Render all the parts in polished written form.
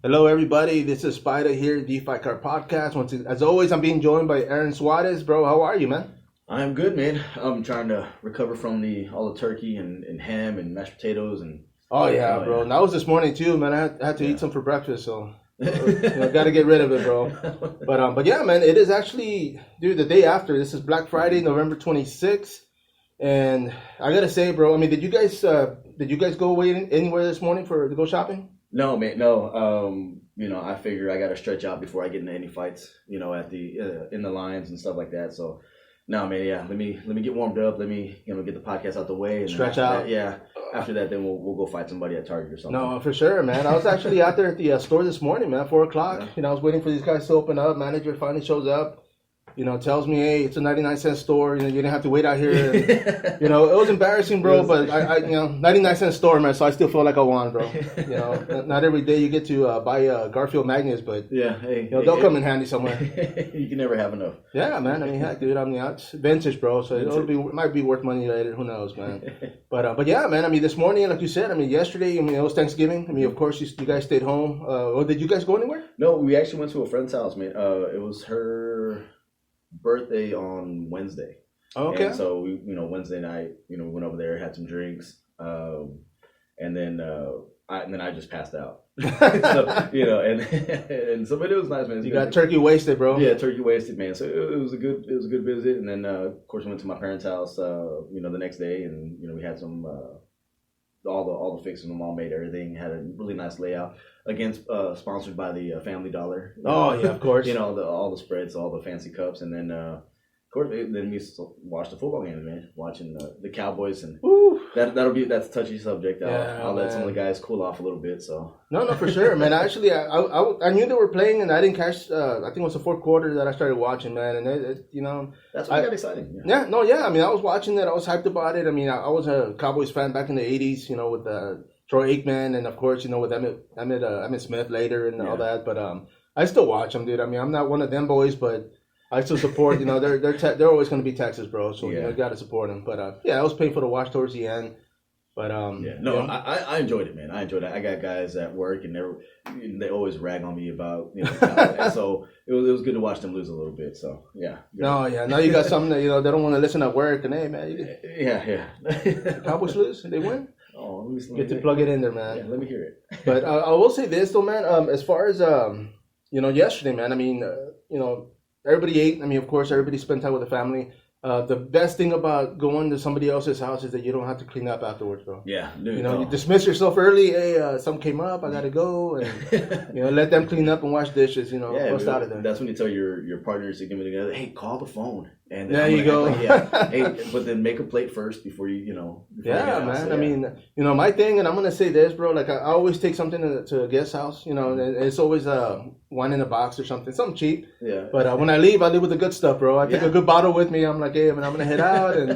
Hello, everybody. This is Spider here, TheFightCardPodcast. As always, I'm being joined by Aaron Suarez. Bro, how are you, man? I'm good, man. I'm trying to recover from all the turkey and ham and mashed potatoes and. Oh yeah, bro. And that was this morning too, man. I had to eat some for breakfast, so got to get rid of it, bro. But yeah, man. It is actually, dude, the day after. This is Black Friday, November 26th, and I gotta say, bro. I mean, did you guys go away anywhere this morning to go shopping? No, man, no. I figure I gotta stretch out before I get into any fights. At the in the lines and stuff like that. So, no, man. Yeah, let me get warmed up. Let me get the podcast out the way. And stretch out. That, yeah. After that, then we'll go fight somebody at Target or something. No, for sure, man. I was actually out there at the store this morning, man. 4:00. Yeah. I was waiting for these guys to open up. Manager finally shows up. Tells me, hey, it's a 99-cent store. You didn't have to wait out here. And, it was embarrassing, bro. But I 99-cent store, man. So I still feel like I won, bro. Not every day you get to buy Garfield magnets, but they'll come in handy somewhere. You can never have enough. Yeah, man. I mean, heck, dude. It's vintage, bro. So it might be worth money later. Who knows, man? But yeah, man. I mean, this morning, like you said, yesterday, it was Thanksgiving. I mean, of course, you guys stayed home. Did you guys go anywhere? No, we actually went to a friend's house, man. It was her birthday on Wednesday. Okay. And so we, Wednesday night, went over there, had some drinks, and then I just passed out. So and so, but it was nice, man. You got turkey wasted, bro. Yeah, turkey wasted, man. So it was a good visit, and then of course we went to my parents' house, the next day, and we had some all the fixing, them all made everything, had a really nice layout. Again, sponsored by the Family Dollar. Oh yeah, of course. All the spreads, all the fancy cups, and then of course then we watch the football games, man. Watching the Cowboys, and that's a touchy subject. I'll let some of the guys cool off a little bit. So no, for sure, man. Actually, I knew they were playing, and I didn't catch. I think it was the fourth quarter that I started watching, man. And that's what got exciting. Yeah. I mean, I was watching it. I was hyped about it. I mean, I was a Cowboys fan back in the '80s. With Troy Aikman, and of course, with Emmitt Smith later and all that. But I still watch them, dude. I mean, I'm not one of them boys, but I still support. They're always going to be Texas, bro. So you got to support them. But it was painful to watch towards the end. But I enjoyed it, man. I enjoyed it. I got guys at work, and they always rag on me about so it was good to watch them lose a little bit. So yeah. No, yeah. Now you got something that they don't want to listen at work, and hey, man, the Cowboys lose, they win. Oh, let me get to plug it in there, man. Yeah, let me hear it. But I will say this though, man. As far as yesterday, man. I mean, everybody ate. I mean, of course, everybody spent time with the family. The best thing about going to somebody else's house is that you don't have to clean up afterwards, bro. Yeah, you dismiss yourself early. Hey, something came up, I gotta go, and let them clean up and wash dishes. What's out of there. That's when you tell your partners to get together. Hey, call the phone. And there you go. Hey, but then make a plate first before you yeah, man. So, I mean, my thing, and I'm gonna say this, bro. Like I always take something to a guest house. And it's always wine in a box or something cheap. Yeah. But when I leave with the good stuff, bro. I take a good bottle with me. I'm like, hey, man, I'm gonna head out, and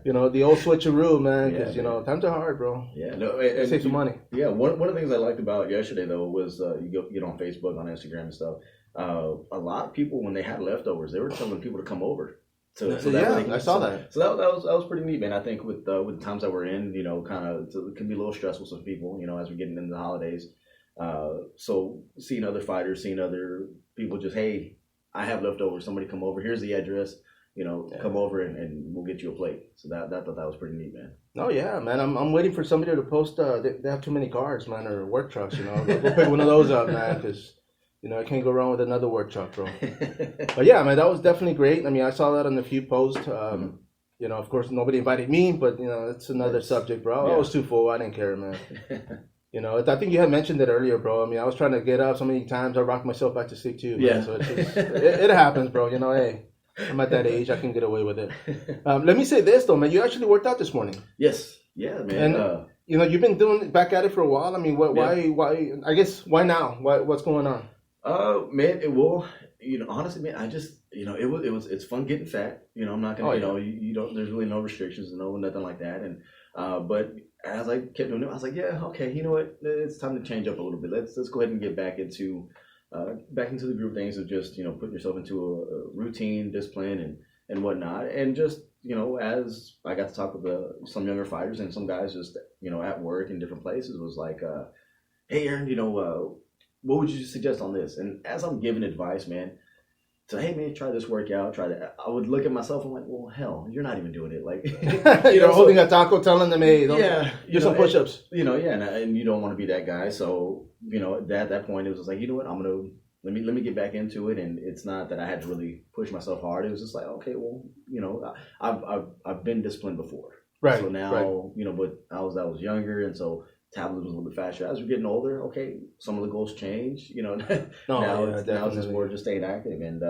the old switcheroo, man, because times are hard, bro. Yeah, no, and save some money. Yeah, one of the things I liked about yesterday though was you get on Facebook, on Instagram and stuff. A lot of people, when they had leftovers, they were telling people to come over. So I saw that. So that was pretty neat, man. I think with the times that we're in, kind of it can be a little stressful for people, as we're getting into the holidays. So seeing other fighters, seeing other people, just hey, I have leftovers. Somebody come over. Here's the address. Come over and we'll get you a plate. So that was pretty neat, man. Oh yeah, man. I'm waiting for somebody to post. They have too many cars, man, or work trucks. We'll pick one of those up, man, because. I can't go wrong with another work truck, bro. But yeah, man, that was definitely great. I mean, I saw that on a few posts. Of course, nobody invited me, but it's another subject, bro. I was too full. I didn't care, man. I think you had mentioned it earlier, bro. I mean, I was trying to get up so many times. I rocked myself back to sleep too. Man. Yeah. So it happens, bro. Hey, I'm at that age. I can get away with it. Let me say this though, man. You actually worked out this morning. Yes. Yeah, man. And you've been doing back at it for a while. I mean, why? I guess why now? What's going on? Man, it will. Honestly, man, I just, it's fun getting fat. I'm not gonna, you don't. There's really no restrictions, nothing like that. And but as I kept doing it, I was like, yeah, okay, you know what? It's time to change up a little bit. Let's go ahead and get back into the group things of just putting yourself into a routine, discipline, and whatnot, and just as I got to talk with some younger fighters and some guys just at work in different places was like, hey, Aaron, what would you suggest on this? And as I'm giving advice, man, so, hey, man, try this workout, try that. I would look at myself and like, well, hell, you're not even doing it. Like, you're holding a taco, telling them, hey, do some push-ups. And you don't want to be that guy. So, at that point, it was just like, you know what, I'm gonna let me get back into it. And it's not that I had to really push myself hard. It was just like, okay, well, I've been disciplined before, right? So now, but I was younger, and so. Tablet was a little bit faster. As we're getting older, okay, some of the goals change. Now it's just more just staying active. And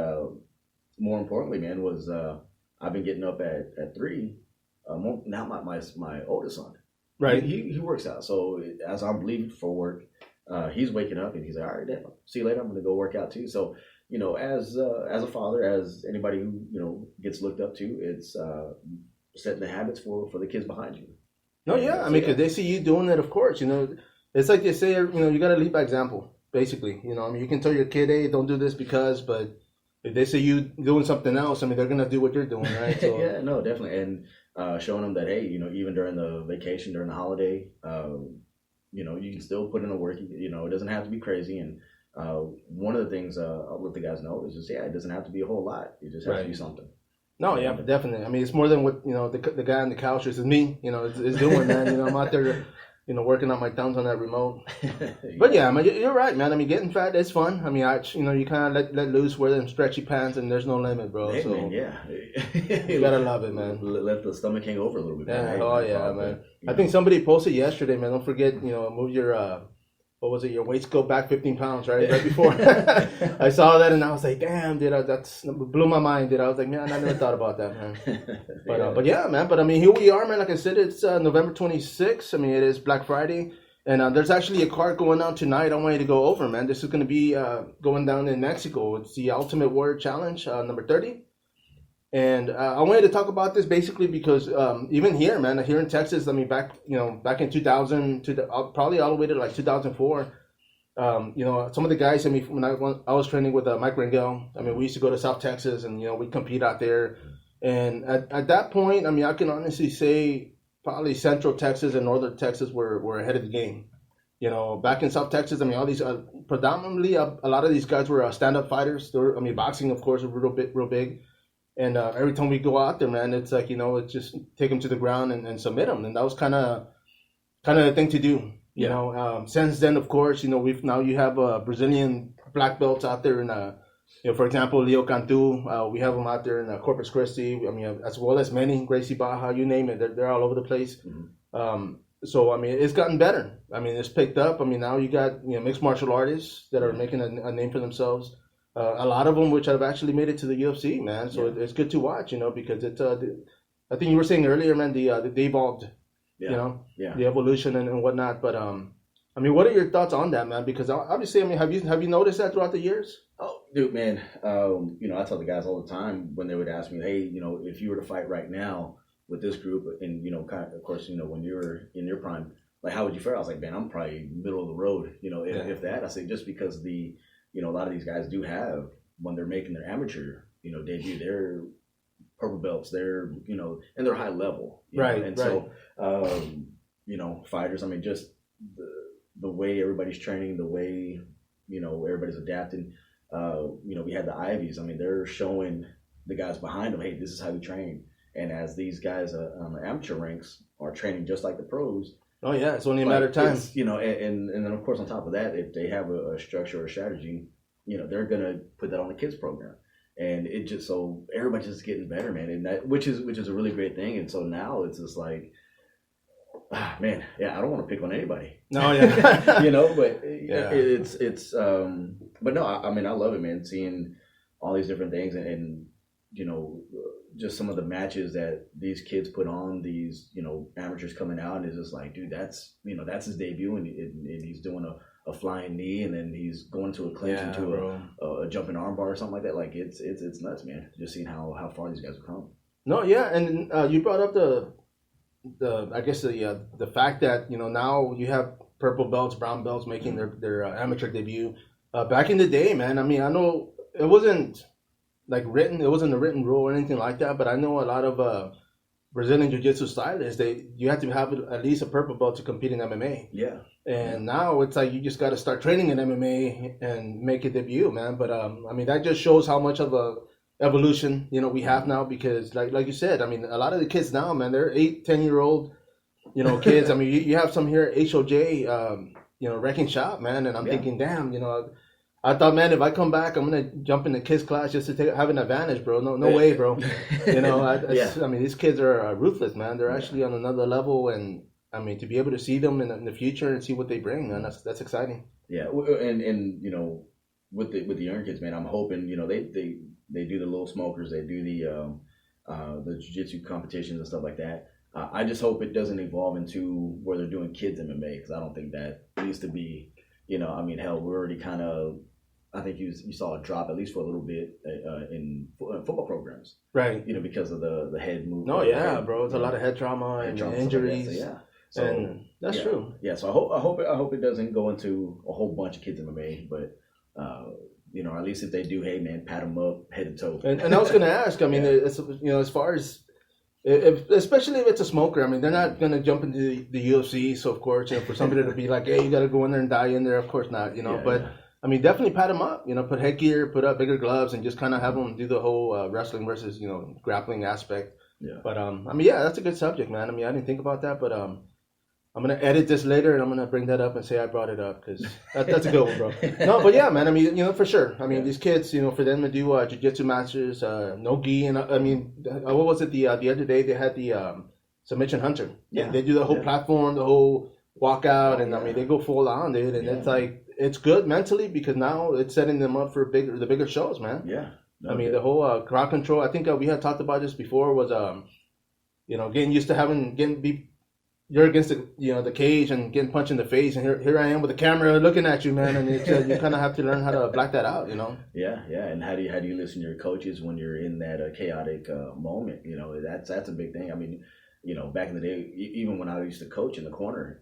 more importantly, man, was I've been getting up at 3. Now my oldest son, right? He works out. So as I'm leaving for work, he's waking up and he's like, all right, Dad, see you later. I'm gonna go work out too. So as a father, as anybody who gets looked up to, it's setting the habits for the kids behind you. No, yeah. I mean, because they see you doing it, of course. It's like they say, you got to lead by example, basically. I mean, you can tell your kid, hey, don't do this because, but if they see you doing something else, I mean, they're going to do what you're doing, right? So, yeah, no, definitely. And showing them that, hey, even during the vacation, during the holiday, you can still put in the work. It doesn't have to be crazy. And one of the things I'll let the guys know is just, it doesn't have to be a whole lot. It just has to be something. No, yeah, definitely. I mean, it's more than what the guy on the couch is me. Is doing, man. I'm out there, working on my thumbs on that remote. But yeah, I mean, you're right, man. I mean, getting fat is fun. I mean, you kind of let loose, wear them stretchy pants, and there's no limit, bro. Hey, so man, yeah, you gotta love it, man. Let the stomach hang over a little bit. Yeah. Man. I think somebody posted yesterday, man. Don't forget, move your what was it? Your weights go back 15 pounds, right? Right before. I saw that and I was like, damn, dude, that's blew my mind, dude. I was like, man, I never thought about that, man. But yeah, man. But I mean, here we are, man. Like I said, it's November 26th. I mean, it is Black Friday. And there's actually a card going on tonight I want you to go over, man. This is going to be going down in Mexico. It's the Ultimate Warrior Challenge, number 30. And I wanted to talk about this basically because even here, man, here in Texas, I mean, back in 2000 probably all the way to like 2004, some of the guys, I mean, when I was training with Mike Rangel, I mean, we used to go to South Texas and, we'd compete out there. And at that point, I mean, I can honestly say probably Central Texas and Northern Texas were ahead of the game. Back in South Texas, I mean, all these, predominantly, a lot of these guys were stand-up fighters. Boxing, of course, was real big. And every time we go out there, man, it's like, it's just take them to the ground and submit them. And that was kind of the thing to do, you know. Since then, of course, you have Brazilian black belts out there. And, for example, Leo Cantu, we have them out there in Corpus Christi. I mean, as well as many, Gracie Baja, you name it. They're all over the place. Mm-hmm. So, I mean, it's gotten better. I mean, it's picked up. I mean, now you got, mixed martial artists that are making a name for themselves. A lot of them which have actually made it to the UFC, man. So it's good to watch, because it's. I think you were saying earlier, man, the evolved, the evolution and whatnot. But I mean, what are your thoughts on that, man? Because obviously, I mean, have you noticed that throughout the years? Oh, dude, man. I tell the guys all the time when they would ask me, hey, if you were to fight right now with this group, and of course, when you were in your prime, like how would you fare? I was like, man, I'm probably middle of the road, if that. I say just because a lot of these guys do have, when they're making their amateur, debut, they're purple belts, they're, and they're high level. Right. And so, fighters, I mean, just the way everybody's training, the way, everybody's adapting. We had the Ivies. I mean, they're showing the guys behind them, hey, this is how we train. And as these guys on the amateur ranks are training just like the pros. Oh yeah, it's only a matter of time. And then of course on top of that, if they have a structure or a strategy, they're gonna put that on the kids program, and it just so everybody's just getting better, man. And that which is a really great thing. And so now it's just like, man, I don't want to pick on anybody. No, yeah, but it's but no, I mean I love it, man. Seeing all these different things and just some of the matches that these kids put on, these, amateurs coming out, and it's just like, dude, that's his debut, and he's doing a flying knee, and then he's going to a clinch into a jumping armbar or something like that. Like, it's nuts, man. Just seeing how far these guys have come. No, yeah, and you brought up the fact that, now you have purple belts, brown belts making their amateur debut. Back in the day, man, I mean, I know it wasn't like written, it wasn't a written rule or anything like that, but I know a lot of Brazilian Jiu-Jitsu stylists, you have to have at least a purple belt to compete in MMA. Yeah. And now it's like you just got to start training in MMA and make a debut, man. But I mean, that just shows how much of a evolution we have now, because like you said, I mean, a lot of the kids now, man, they're 8-10-year-old kids. I mean, you have some here at HOJ, wrecking shop, man, and I'm thinking, damn, I thought, man, if I come back, I'm gonna jump in the kids class just to have an advantage, bro. No way, bro. I mean, these kids are ruthless, man. They're actually on another level, and I mean, to be able to see them in the future and see what they bring, man, that's exciting. Yeah, and with the young kids, man, I'm hoping they do the little smokers, they do the jiu-jitsu competitions and stuff like that. I just hope it doesn't evolve into where they're doing kids MMA, because I don't think that needs to be. I mean, hell, we're already kind of. I think you saw a drop, at least for a little bit, in football programs, right? Because of the head movement. No, yeah, bro, it's a lot of head trauma and injuries. Like that, so, yeah. So and that's true. Yeah, so I hope it doesn't go into a whole bunch of kids MMA, but at least if they do, hey man, pat them up head to toe. And I was gonna ask, I mean, it's, as far as especially if it's a smoker, I mean, they're not gonna jump into the UFC, so of course, for somebody to be like, hey, you gotta go in there and die in there, of course not, but. Yeah. I mean, definitely pat them up, put headgear, put up bigger gloves, and just kind of have them do the whole wrestling versus, grappling aspect. Yeah. But, I mean, yeah, that's a good subject, man. I mean, I didn't think about that, but I'm going to edit this later, and I'm going to bring that up and say I brought it up, because that's a good one, bro. No, but yeah, man, I mean, for sure. I mean, these kids, for them to do jiu-jitsu matches, no gi, and I mean, what was it, the other day, they had the submission hunter. Yeah. They do the whole platform, the whole walkout, and I mean, they go full on, dude, and it's like, it's good mentally, because now it's setting them up for the bigger shows, man. Yeah. I mean, the whole crowd control, I think we had talked about this before, was, getting used to you're against the cage and getting punched in the face, and here I am with the camera looking at you, man, and it's, you kind of have to learn how to black that out, Yeah, and how do you listen to your coaches when you're in that chaotic moment? That's a big thing. I mean, back in the day, even when I used to coach in the corner,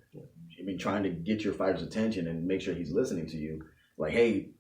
I mean, trying to get your fighter's attention and make sure he's listening to you. Like, hey,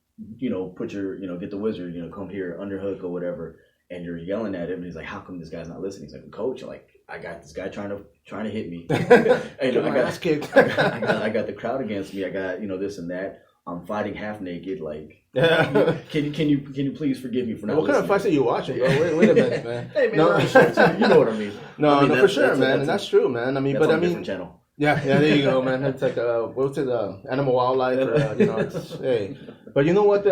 put your, get the wizard, come here, underhook or whatever. And you're yelling at him, and he's like, how come this guy's not listening? He's like, coach, like, I got this guy trying to hit me. And, I got kicked. I got the crowd against me. I got, this and that. I'm fighting half naked. Like, can you please forgive me for not listening? What kind of fights are you watching, bro? Wait a minute, man. Hey, man, no. You know what I mean. No, for sure, man. And that's true, man. I mean, but I mean, different channel. Yeah, there you go, man. It's like what's it, Animal Wildlife, or, it's, hey. But you know what?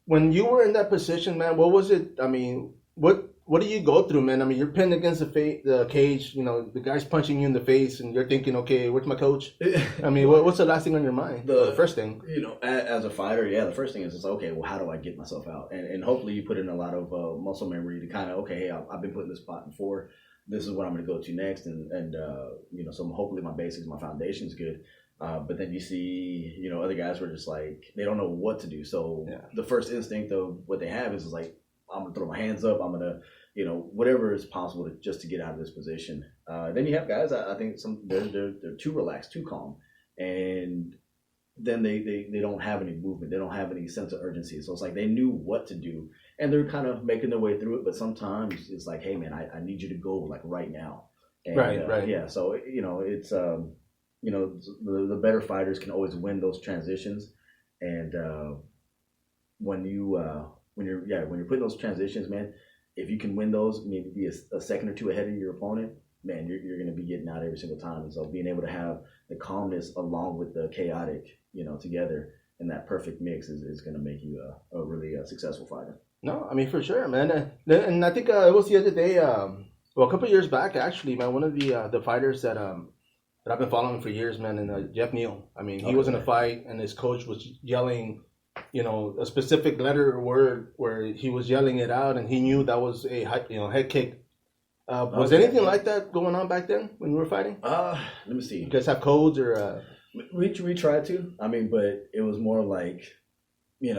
When you were in that position, man, what was it? I mean, what do you go through, man? I mean, you're pinned against the cage. The guy's punching you in the face, and you're thinking, okay, where's my coach? I mean, what's the last thing on your mind? The first thing. As a fighter, yeah, the first thing is okay, well, how do I get myself out? And hopefully you put in a lot of muscle memory to kind of, okay, hey, I've been put in this spot before. This is what I'm going to go to next, and so hopefully my basics, my foundation is good. But then you see, other guys who are just like, they don't know what to do. So the first instinct of what they have is like, I'm going to throw my hands up. I'm going to, whatever is possible just to get out of this position. Then you have guys, I think they're too relaxed, too calm, and then they don't have any movement. They don't have any sense of urgency. So it's like they knew what to do, and they're kind of making their way through it. But sometimes it's like, hey, man, I need you to go like right now. And, right. Yeah. So, it's, the better fighters can always win those transitions. And when you're putting those transitions, man, if you can win those, maybe be a second or two ahead of your opponent, man, you're going to be getting out every single time. And so being able to have the calmness along with the chaotic, together in that perfect mix is going to make you a really successful fighter. No, I mean, for sure, man. And I think it was the other day, a couple of years back, actually, man, one of the fighters that I've been following for years, man, and Jeff Neal. I mean, he was in a fight, and his coach was yelling, a specific letter or word where he was yelling it out, and he knew that was a head kick. Was anything like that going on back then when you were fighting? Let me see. You guys have codes or? We tried to. I mean, but it was more like, we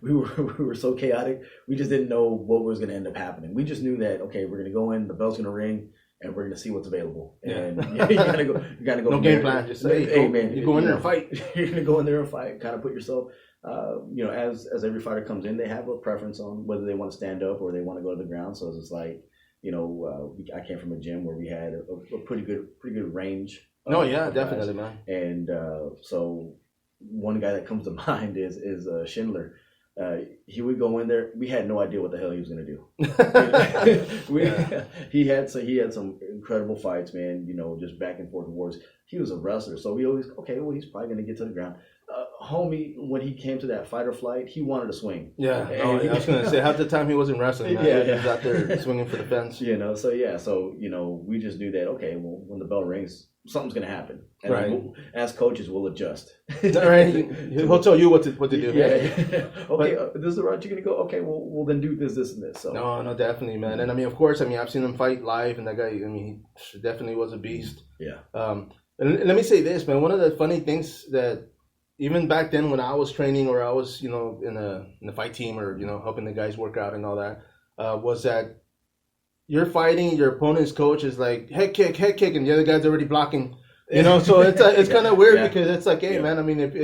were so chaotic. We just didn't know what was going to end up happening. We just knew that, okay, we're going to go in, the bell's going to ring, and we're going to see what's available. And you gotta go. No game plan. Just say, hey, man, you go in there and fight. You're going to go in there and fight. Kind of put yourself. As every fighter comes in, they have a preference on whether they want to stand up or they want to go to the ground. So it's just like, I came from a gym where we had a pretty good range No, yeah, definitely, man. And so one guy that comes to mind is Schindler. He would go in there. We had no idea what the hell he was going to do. He had some incredible fights, man. Just back and forth wars. He was a wrestler, so we always he's probably going to get to the ground. Homie, when he came to that fight or flight, he wanted to swing. Yeah, I was going to say half the time he wasn't wrestling. Man. He was out there swinging for the fence. So we just knew that. Okay, well, when the bell rings, something's going to happen. And right. As coaches, we'll adjust. Right. He'll tell you what to do. Yeah. Okay, this is the route you're going to go. Okay, well then do this, and this. So. No, definitely, man. And of course, I've seen him fight live, and that guy, he definitely was a beast. Yeah. And let me say this, man. One of the funny things that even back then when I was training or I was, in the fight team or, helping the guys work out and all that, was that you're fighting, your opponent's coach is like, head kick, and the other guy's already blocking, so it's kind of weird because it's like, hey, man, if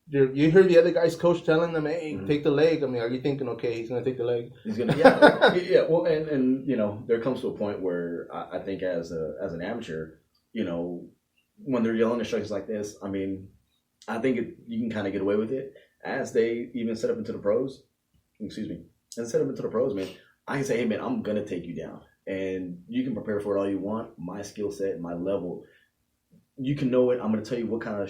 you hear the other guy's coach telling them, hey, take the leg, are you thinking, okay, he's going to take the leg? He's going to, yeah. Well, and there comes to a point where I think as an amateur, when they're yelling instructions like this, I think you can kind of get away with it as they even set up into the pros. Excuse me. And set up into the pros, man. I can say, hey, man, I'm going to take you down. And you can prepare for it all you want. My skill set, my level, you can know it. I'm going to tell you what kind of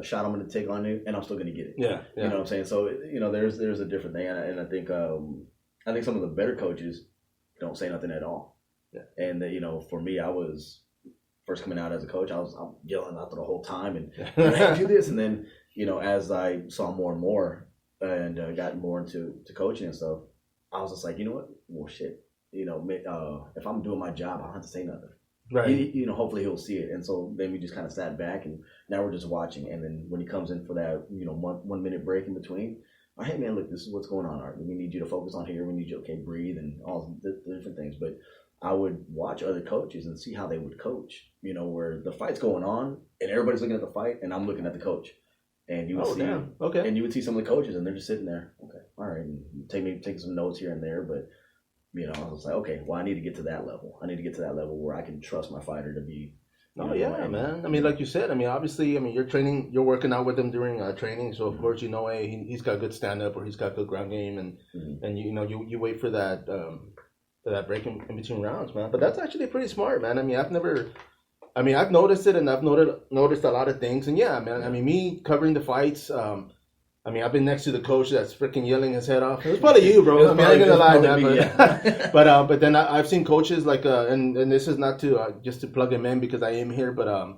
shot I'm going to take on you, and I'm still going to get it. Yeah. You know what I'm saying? So, there's a different thing. And I think some of the better coaches don't say nothing at all. Yeah. And, for me, I was first coming out as a coach, I'm yelling out the whole time and do this. And then, as I saw more and more and got more into coaching and stuff, I was just like, you know what? Well, shit. If I'm doing my job, I don't have to say nothing. Right. Hopefully he'll see it. And so then we just kind of sat back and now we're just watching. And then when he comes in for that, 1 minute break in between, hey, man, look, this is what's going on, Art. We need you to focus on here. We need you to, breathe and all the different things. But I would watch other coaches and see how they would coach, where the fight's going on and everybody's looking at the fight and I'm looking at the coach. And you would and you would see some of the coaches and they're just sitting there. Okay. All right. And take some notes here and there. But, I was like, okay, well, I need to get to that level. I need to get to that level where I can trust my fighter to be. Man. Like you said, obviously, you're training, you're working out with him during training. So, of course, hey, he's got good stand-up or he's got good ground game. And you wait for that that break in between rounds, man. But that's actually pretty smart, man. I've noticed it and I've noticed a lot of things. And yeah, man, me covering the fights, I've been next to the coach that's freaking yelling his head off. It was probably you, bro. I ain't gonna lie, man. But then I've seen coaches like, and this is not to just to plug him in because I am here, but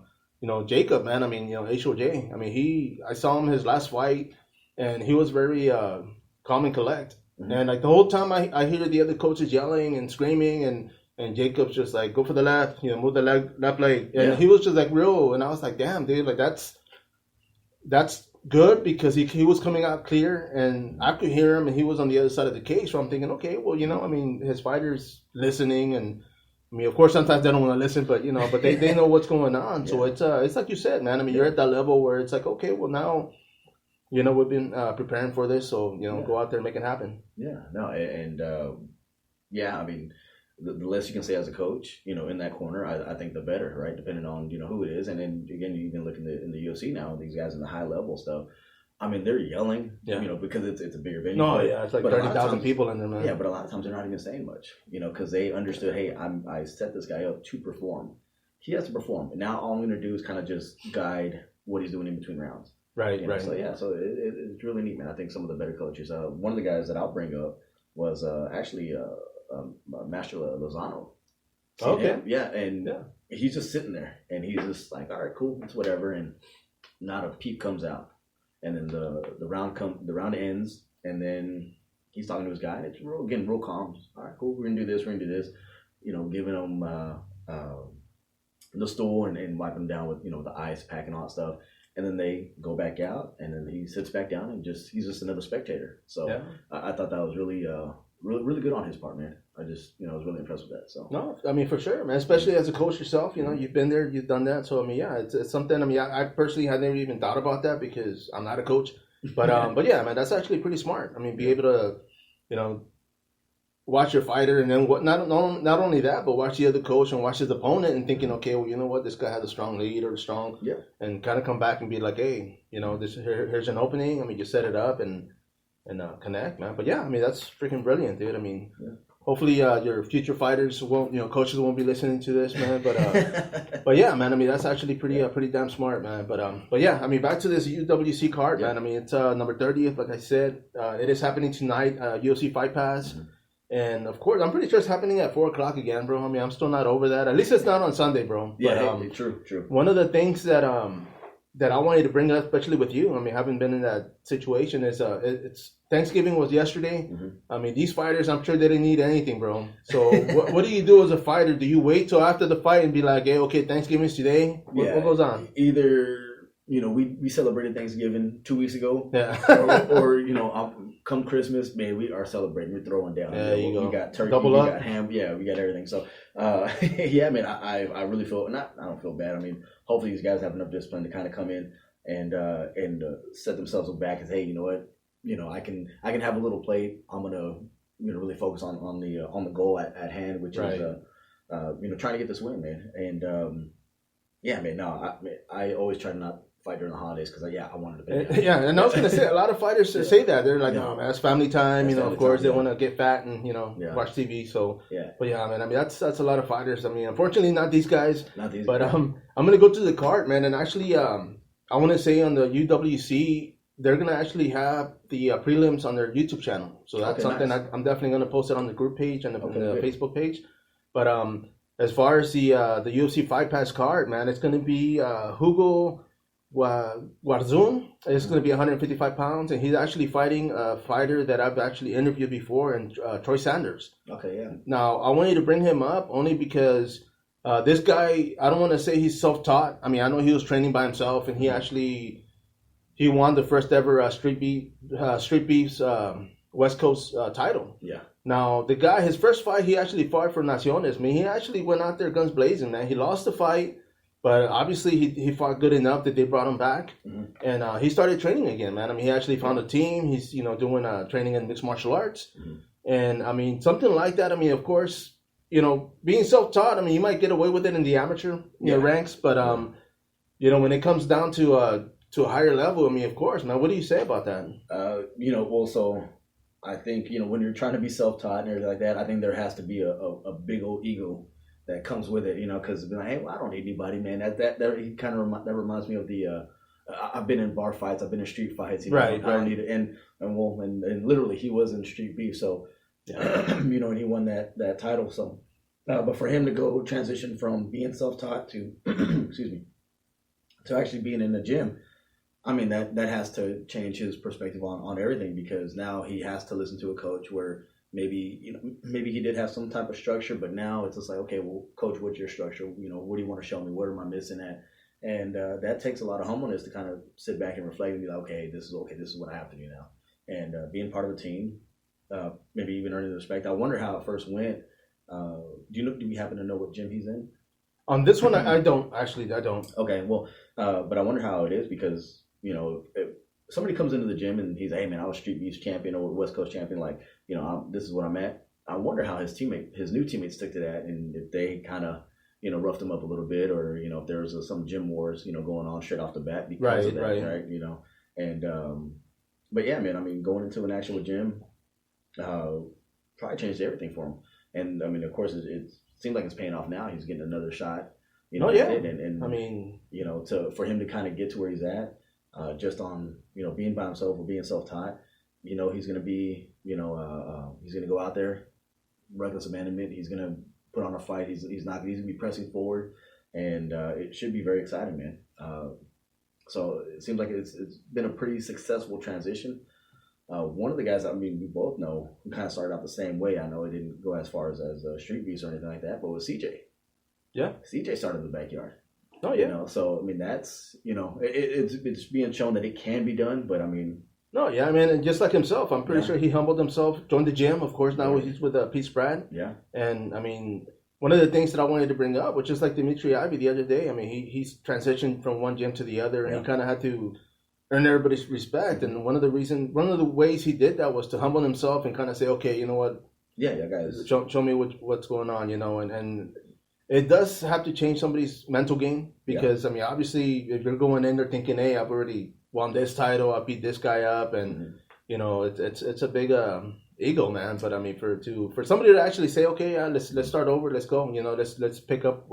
Jacob, man. HOJ. I saw him his last fight, and he was very calm and collect. Mm-hmm. And like the whole time I hear the other coaches yelling and screaming and Jacob's just like, go for the left, move the left leg. And he was just like real. And I was like, damn, dude, like that's good because he was coming out clear and I could hear him and he was on the other side of the cage. So I'm thinking, okay, well, his fighter's listening and of course sometimes they don't want to listen, but but they know what's going on. So it's like you said, man. You're at that level where it's like, okay, well now we've been preparing for this, so go out there and make it happen. Yeah, no, and the less you can say as a coach, in that corner, I think the better, right? Depending on who it is, and then again, you can look in the UFC now. These guys in the high level stuff, they're yelling, because it's a bigger venue. No, it's like 30,000 people in there, man. Yeah, but a lot of times they're not even saying much, because they understood, hey, I set this guy up to perform. He has to perform, and now all I'm going to do is kind of just guide what he's doing in between rounds. Right. So it's really neat, man. I think some of the better coaches. One of the guys that I'll bring up was actually Master Lozano. Okay. He's just sitting there, and he's just like, all right, cool, it's whatever, and not a peep comes out, and then the round ends, and then he's talking to his guy. It's real calm. All right, cool, we're gonna do this. Giving him the stool and wiping him down with the ice pack and all that stuff. And then they go back out, and then he sits back down and he's just another spectator. So I thought that was really, really good on his part, man. I was really impressed with that. So no, for sure, man. Especially as a coach yourself, you've been there, you've done that. So it's something. I personally had never even thought about that because I'm not a coach. But but yeah, man, that's actually pretty smart. Be able to, watch your fighter, and then not only that, but watch the other coach and watch his opponent, and thinking, okay, well, you know what, this guy has a strong lead or strong, and kind of come back and be like, hey, you know, here's an opening. I mean, just set it up and connect, man. But yeah, I mean, that's freaking brilliant, dude. I mean, hopefully your future fighters won't, you know, coaches won't be listening to this, man. But yeah, man. I mean, that's actually pretty damn smart, man. But yeah, I mean, back to this UWC card, man. I mean, it's number 30th, like I said. It is happening tonight, UFC Fight Pass. Mm-hmm. And of course, I'm pretty sure it's happening at 4:00 again, bro. I mean, I'm still not over that. At least it's not on Sunday, bro. Yeah, true. One of the things that I wanted to bring up, especially with you, I mean, having been in that situation, is it's Thanksgiving was yesterday. Mm-hmm. I mean, these fighters, I'm sure they didn't need anything, bro. So what do you do as a fighter? Do you wait till after the fight and be like, hey, okay, Thanksgiving's today? What goes on? Either, you know, we celebrated Thanksgiving 2 weeks ago. Yeah. or you know, come Christmas, man, we are celebrating. We're throwing down. Yeah, you go. We got turkey, Double we up. got ham. Yeah, we got everything. So, yeah, man, I really feel, I don't feel bad. I mean, hopefully these guys have enough discipline to kind of come in and set themselves back as, hey, you know what, you know, I can have a little plate. I'm gonna, you know, really focus on the goal at hand, which is you know, trying to get this win, man. And yeah, man, no, I always try to not fight during the holidays because I wanted to be. Yeah, and I was gonna say a lot of fighters say that they're like, no, man, it's family time. You know, of course they want to get fat and, you know, watch TV. So but yeah, man, I mean that's a lot of fighters. I mean, unfortunately, not these guys. But I'm gonna go to the card, man, and actually I want to say on the UWC they're gonna actually have the prelims on their YouTube channel. So that's something nice. I'm definitely gonna post it on the group page and the Facebook page. But as far as the UFC Fight Pass card, man, it's gonna be Hugo Warzun. It's going to be 155 pounds, and he's actually fighting a fighter that I've actually interviewed before, and Troy Sanders. Okay, yeah. Now, I wanted to bring him up only because this guy, I don't want to say he's self-taught. I mean, I know he was training by himself, and he won the first ever Street Beefs West Coast title. Yeah. Now, the guy, his first fight, he actually fought for Naciones. I mean, he actually went out there guns blazing, man. He lost the fight. But obviously, he fought good enough that they brought him back, and he started training again, man. I mean, he actually found a team. He's, you know, doing training in mixed martial arts, and I mean, something like that. I mean, of course, you know, being self-taught, I mean, you might get away with it in the amateur ranks, but you know, when it comes down to a higher level, I mean, of course, man. What do you say about that? You know, also, I think, you know, when you're trying to be self-taught and everything like that, I think there has to be a big old ego that comes with it, you know, because like, hey, well, I don't need anybody, man. That kind of that reminds me of the. I've been in bar fights, I've been in street fights, you know. I don't need it, and literally he was in Street Beef, so you know, and he won that title. So, but for him to go transition from being self-taught to, excuse me, to actually being in the gym, I mean that has to change his perspective on everything, because now he has to listen to a coach where. Maybe he did have some type of structure, but now it's just like, okay, well, coach, what's your structure? You know, what do you want to show me? What am I missing at? And that takes a lot of humbleness to kind of sit back and reflect and be like, okay, this is what I have to do now. And being part of a team, maybe even earning the respect. I wonder how it first went. Do we happen to know what gym he's in? On this one, I don't. Okay, well, but I wonder how it is, because, you know, if somebody comes into the gym and he's like, hey, man, I was Street Beefs champion or West Coast champion, like, you know, this is what I'm at. I wonder how his new teammates took to that, and if they kind of, you know, roughed him up a little bit, or, you know, if there was some gym wars, you know, going on straight off the bat because of that, right? You know, and but yeah, man, I mean, going into an actual gym probably changed everything for him. And I mean, of course, it seems like it's paying off now. He's getting another shot, you know. And I mean, you know, for him to kind of get to where he's at, just on, you know, being by himself or being self-taught. You know, he's going to be, you know, he's going to go out there, reckless abandonment. He's going to put on a fight. He's going to be pressing forward, and it should be very exciting, man. So it seems like it's been a pretty successful transition. One of the guys, I mean, we both know, who kind of started out the same way. I know it didn't go as far as Street Beefs or anything like that, but with CJ. Yeah. CJ started in the backyard. Oh, yeah. You know, so, I mean, that's, you know, it's being shown that it can be done, but I mean, no, yeah, I mean, and just like himself, I'm pretty sure he humbled himself, joined the gym. Of course, now he's with Pete Spratt. Yeah. And, I mean, one of the things that I wanted to bring up, which is like Dimitri Ivy the other day, I mean, he's transitioned from one gym to the other, and he kind of had to earn everybody's respect. And one of the ways he did that was to humble himself and kind of say, okay, you know what, Yeah, guys. Show me what's going on, and it does have to change somebody's mental game because I mean, obviously, if you're going in there thinking, hey, I've already won this title, I beat this guy up, and it's a big ego, man. But I mean, for somebody to actually say, okay, let's start over, let's go, let's pick up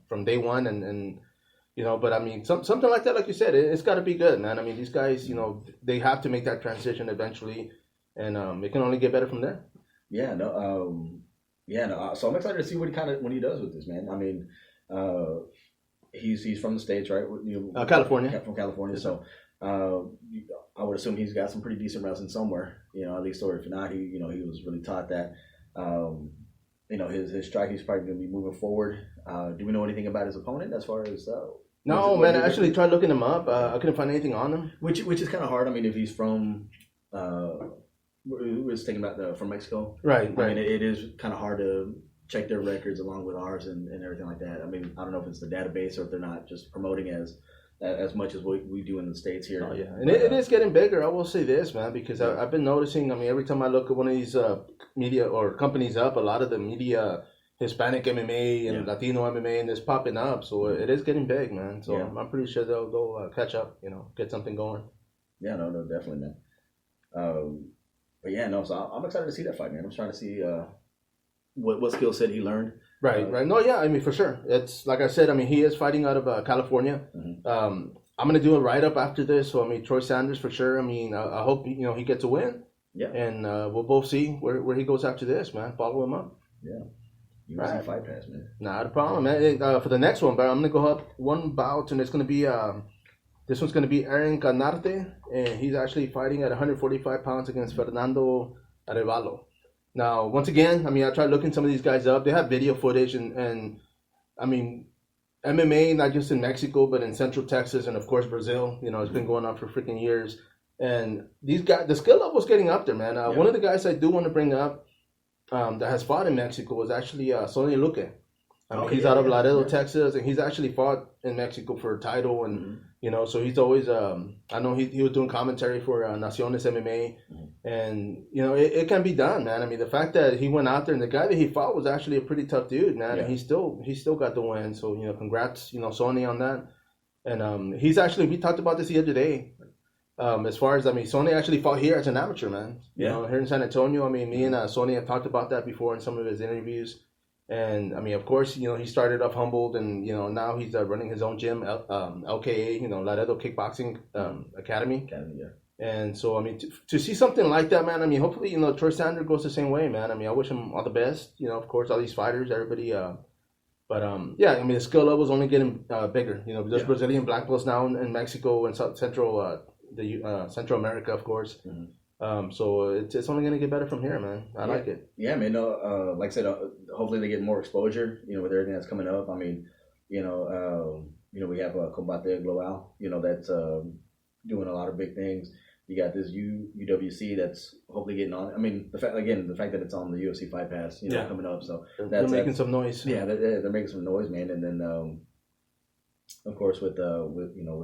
from day one, and but I mean, something like that, like you said, it's got to be good, man. I mean, these guys, they have to make that transition eventually, and it can only get better from there. Yeah, no, so I'm excited to see what he does with this, man. I mean, he's from the States, right? California. From California, so I would assume he's got some pretty decent wrestling somewhere, at least, or if not, he was really taught that. His striking is probably going to be moving forward. Do we know anything about his opponent as far as? No, man. I actually tried looking him up. I couldn't find anything on him. Which is kind of hard. I mean, if he's from. We were thinking about from Mexico. Right. I mean, it is kind of hard to check their records along with ours and everything like that. I mean, I don't know if it's the database or if they're not just promoting as much as we do in the States here. Oh, yeah. And it is getting bigger. I will say this, man, because I've been noticing, I mean, every time I look at one of these media or companies up, a lot of the media, Hispanic MMA and Latino MMA, and it's popping up. So it is getting big, man. So I'm pretty sure they'll catch up, get something going. Yeah, no, definitely, man. But yeah, no, so I'm excited to see that fight, man. I'm trying to see what skill set he learned. Right. No, yeah, I mean, for sure. It's like I said, I mean, he is fighting out of California. Mm-hmm. I'm going to do a write-up after this. So, I mean, Troy Sanders for sure. I mean, I hope, he gets a win. Yeah. And we'll both see where he goes after this, man. Follow him up. Yeah. UFC Fight Pass, man. Not a problem, man. For the next one, but I'm going to go up one bout, and it's going to be... this one's going to be Aaron Canarte, and he's actually fighting at 145 pounds against Fernando Arevalo. Now, once again, I mean, I tried looking some of these guys up. They have video footage, and I mean, MMA, not just in Mexico, but in Central Texas and, of course, Brazil. It's been going on for freaking years. And these guys, the skill level's getting up there, man. One of the guys I do want to bring up that has fought in Mexico is actually Sony Luca. I mean, he's out of Laredo, Texas, and he's actually fought in Mexico for a title, and so he's always. I know he was doing commentary for Naciones MMA, and it can be done, man. I mean, the fact that he went out there and the guy that he fought was actually a pretty tough dude, man, and he still got the win. So congrats, Sony on that, and he's actually we talked about this the other day. As far as Sony actually fought here as an amateur, man. Here in San Antonio. I mean, me and Sony have talked about that before in some of his interviews. And I mean, of course, he started off humbled, and now he's running his own gym, LKA, Laredo Kickboxing Academy. And so I mean, to see something like that, man. I mean, hopefully, Troy Sanders goes the same way, man. I mean, I wish him all the best. Of course, all these fighters, everybody. But yeah, I mean, the skill level is only getting bigger. There's Brazilian black belts now in Mexico and Central America, of course. Mm-hmm. So it's only gonna get better from here, man. I like it. Yeah, man. Like I said, hopefully they get more exposure. With everything that's coming up. I mean, we have Combate Global. That's doing a lot of big things. You got this UWC that's hopefully getting on. I mean, the fact that it's on the UFC Fight Pass, coming up. So they're making some noise. Yeah, they're making some noise, man. And then, of course, with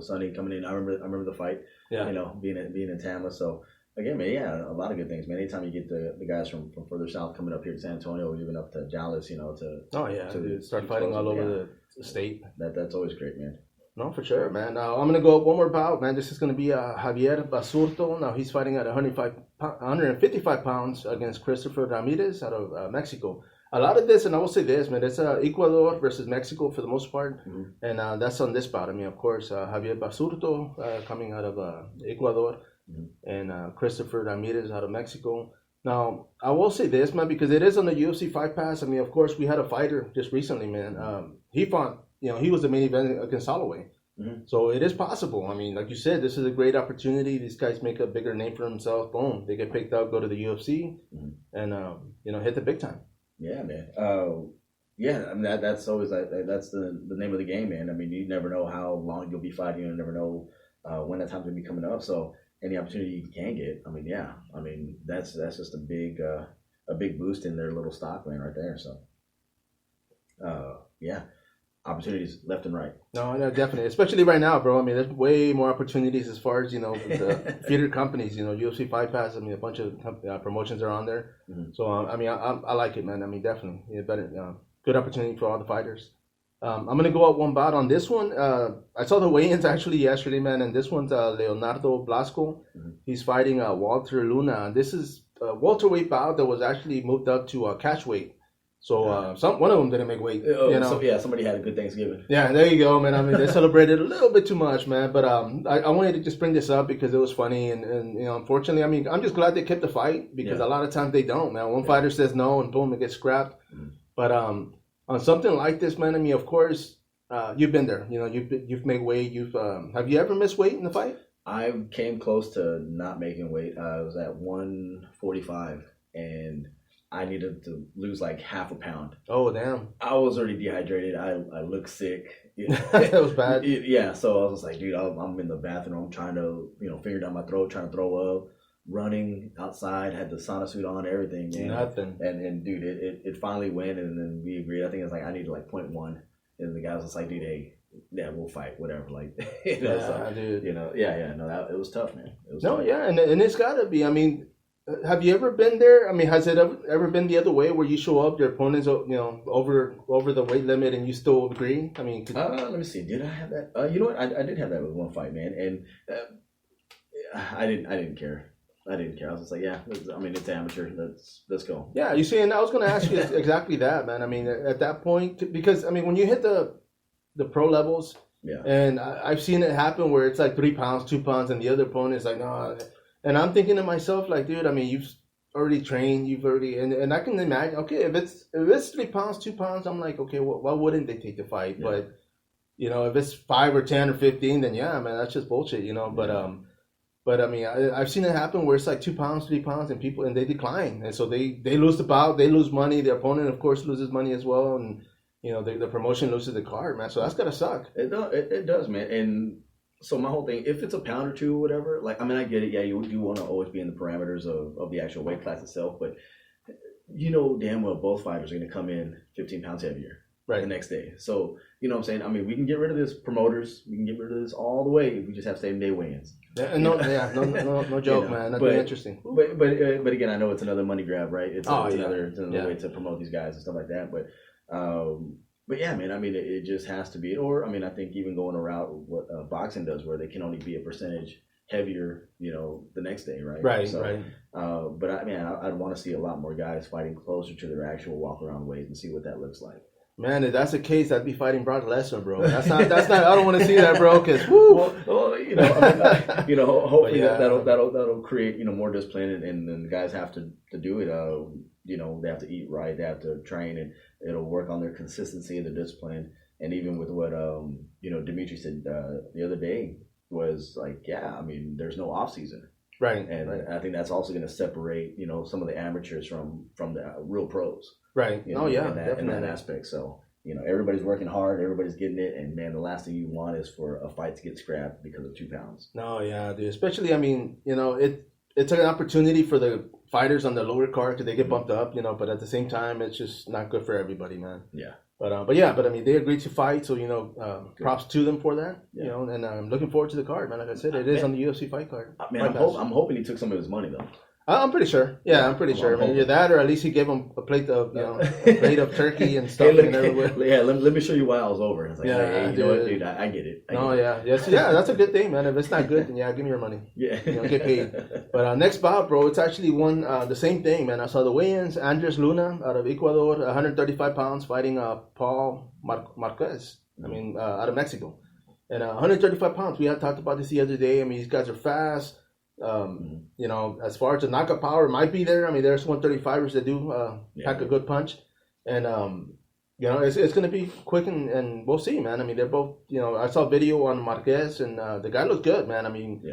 Sonny coming in, I remember the fight. Yeah. Being in Tama. So. Again, man, a lot of good things, man. Anytime you get the guys from further south coming up here to San Antonio, or even up to Dallas, to start fighting all over the state. That's always great, man. No, for sure, man. I'm gonna go up one more bout, man. This is gonna be Javier Vasurto. Now he's fighting at 155 pounds against Christopher Ramirez out of Mexico. A lot of this, and I will say this, man, it's Ecuador versus Mexico for the most part, and that's on this bout. I mean, of course, Javier Vasurto coming out of Ecuador. And Christopher Ramirez out of Mexico. Now, I will say this, man, because it is on the UFC Fight Pass. I mean, of course, we had a fighter just recently, man. He fought, he was the main event against Holloway. Mm-hmm. So it is possible. I mean, like you said, this is a great opportunity. These guys make a bigger name for themselves. Boom. They get picked up, go to the UFC, and, hit the big time. Yeah, man. I mean, that's always, that's the name of the game, man. I mean, you never know how long you'll be fighting. You never know when that time's going to be coming up. So, any opportunity you can get, I mean, that's just a big boost in their little stock, man, right there. So, opportunities left and right. No, definitely. Especially right now, bro. I mean, there's way more opportunities as far as, the theater companies, UFC Fight Pass. I mean, a bunch of promotions are on there. Mm-hmm. So, I mean, I like it, man. I mean, definitely. Good opportunity for all the fighters. I'm going to go out one bout on this one. I saw the weigh-ins actually yesterday, man, and this one's Leonardo Blasco. Mm-hmm. He's fighting Walter Luna. This is a welterweight bout that was actually moved up to catch weight. So one of them didn't make weight. Somebody had a good Thanksgiving. Yeah, there you go, man. I mean, they celebrated a little bit too much, man. But I wanted to just bring this up because it was funny, and unfortunately, I mean, I'm just glad they kept the fight because a lot of times they don't, man. One fighter says no, and boom, it gets scrapped. Mm-hmm. But on something like this, man, I mean, of course, you've been there. You've made weight. Have you ever missed weight in the fight? I came close to not making weight. I was at 145, and I needed to lose like half a pound. Oh, damn. I was already dehydrated. I looked sick. That was bad. Yeah, so I was like, dude, I'm in the bathroom trying to, finger down my throat, trying to throw up, running outside, had the sauna suit on, everything, man. Nothing. And dude, it finally went, and then we agreed. I think it's like, I needed like 0.1. And the guy was just like, dude, hey, yeah, we'll fight, whatever. Like, dude. It was tough, man. Tough. Yeah, and it's got to be. I mean, have you ever been there? I mean, has it ever been the other way where you show up, your opponent's over the weight limit, and you still agree? I mean, let me see. Did I have that? You know what? I did have that with one fight, man, and I didn't care. I didn't care. I was just like, yeah. I mean, it's amateur. Let's go. Yeah, you see, and I was going to ask you exactly that, man. I mean, at that point, because I mean, when you hit the pro levels, yeah, and I've seen it happen where it's like 3 pounds, 2 pounds, and the other opponent is like, no. And I'm thinking to myself, like, dude, I mean, you've already trained, and I can imagine, okay, if it's 3 pounds, 2 pounds, I'm like, okay, well, why wouldn't they take the fight? Yeah. But, if it's 5 or 10 or 15, then yeah, man, that's just bullshit, But I mean, I've seen it happen where it's like 2 pounds, 3 pounds, and they decline, and so they lose the bout, they lose money, the opponent, of course, loses money as well, and the promotion loses the card, man. So that's gotta suck. It does, man, and. So my whole thing, if it's a pound or two or whatever, like, I mean, I get it. Yeah, you do want to always be in the parameters of the actual weight class itself, but damn well both fighters are going to come in 15 pounds heavier the next day. So, you know what I'm saying? I mean, we can get rid of this promoters. We can get rid of this all the way if we just have same day weigh-ins. Yeah, no joke, man. That'd be interesting. But again, I know it's another money grab, right? It's another way to promote these guys and stuff like that. But yeah, man, I mean, it just has to be. Or, I mean, I think even going around what boxing does, where they can only be a percentage heavier, the next day, right? Right. But I mean, I'd want to see a lot more guys fighting closer to their actual walk-around weight and see what that looks like. Man, if that's the case, I'd be fighting Brock Lesnar, bro. That's not. I don't want to see that, bro. Because hopefully that'll create more discipline, and the guys have to do it. They have to eat right, they have to train, and it'll work on their consistency and their discipline. And even with what Dimitri said the other day was like, yeah, I mean, there's no off season, right? And I think that's also going to separate some of the amateurs from the real pros. Right. In that aspect. So, everybody's working hard, everybody's getting it, and man, the last thing you want is for a fight to get scrapped because of 2 pounds. No, yeah, dude. Especially, I mean, it's an opportunity for the fighters on the lower card because they get bumped up, but at the same time, it's just not good for everybody, man. Yeah. But I mean, they agreed to fight, so props to them for that. Yeah. And I'm looking forward to the card, man. Like I said, it is on the UFC fight card. Man, I'm hoping he took some of his money though. I'm pretty sure. Yeah, I'm pretty sure. I mean, either that, or at least he gave him a plate of, turkey and stuff. Let me show you why I was over. It's like, hey, you know what, dude, I get it. That's a good thing, man. If it's not good, then give me your money. Yeah, get paid. But next bout, bro, it's actually the same thing, man. I saw the weigh-ins. Andres Luna out of Ecuador, 135 pounds, fighting Paul Marquez. I mean, out of Mexico, and 135 pounds. We had talked about this the other day. I mean, these guys are fast. As far as the knockout power, it might be there. I mean, there's 135ers that do pack a good punch, and it's going to be quick, and we'll see, man. I mean, they're both. I saw a video on Marquez, and the guy looked good, man. I mean,